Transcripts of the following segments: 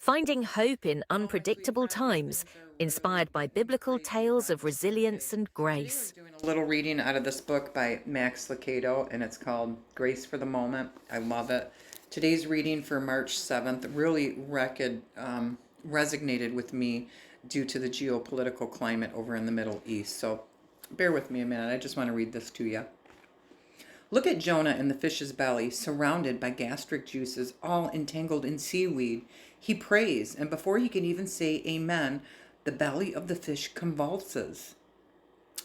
finding hope in Oh, my sweet unpredictable friend, hope times, things are really inspired by biblical great in tales of God's resilience way. and Today we're grace. doing a little reading out of this book by Max Lucado, and it's called Grace for the Moment. I love it. Today's reading for March 7th really resonated with me due to the geopolitical climate over in the Middle East. So bear with me a minute. I just want to read this to you. Look at Jonah in the fish's belly, surrounded by gastric juices, all entangled in seaweed. He prays, and before he can even say amen, the belly of the fish convulses.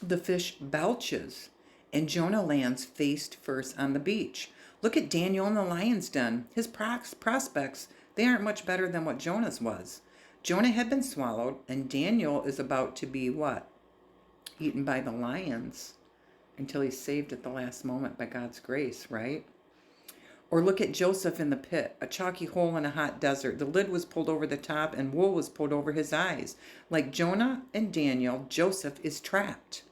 The fish belches, and Jonah lands face first on the beach. Look at Daniel in the lion's den. His prospects, they aren't much better than what Jonah's was. Jonah had been swallowed, and Daniel is about to be what? Eaten by the lions until he's saved at the last moment by God's grace, right? Or look at Joseph in the pit, a chalky hole in a hot desert. The lid was pulled over the top and wool was pulled over his eyes. Like Jonah and Daniel, Joseph is trapped.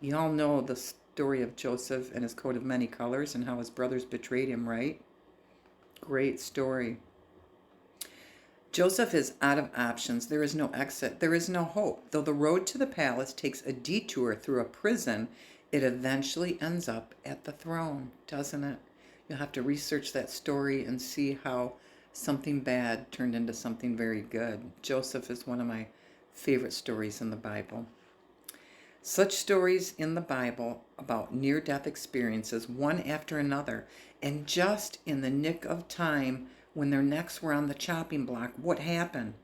You all know the story of Joseph and his coat of many colors and how his brothers betrayed him, right? Great story. Joseph is out of options. There is no exit. There is no hope. Though the road to the palace takes a detour through a prison, it eventually ends up at the throne, doesn't it? You'll have to research that story and see how something bad turned into something very good. Joseph is one of my favorite stories in the Bible. Such stories in the Bible about near-death experiences, one after another, and just in the nick of time when their necks were on the chopping block, what happened?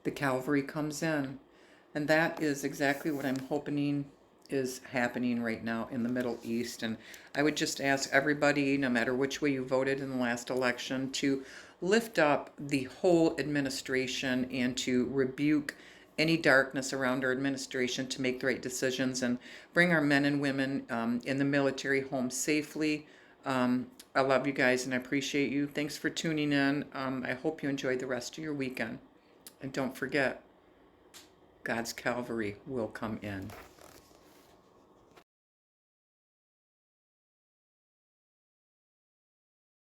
The Calvary comes in. And that is exactly what I'm hoping is happening right now in the Middle East. And I would just ask everybody, no matter which way you voted in the last election, to lift up the whole administration and to rebuke any darkness around our administration to make the right decisions and bring our men and women in the military home safely. I love you guys and I appreciate you. Thanks for tuning in. I hope you enjoy the rest of your weekend. And don't forget, God's Calvary will come in.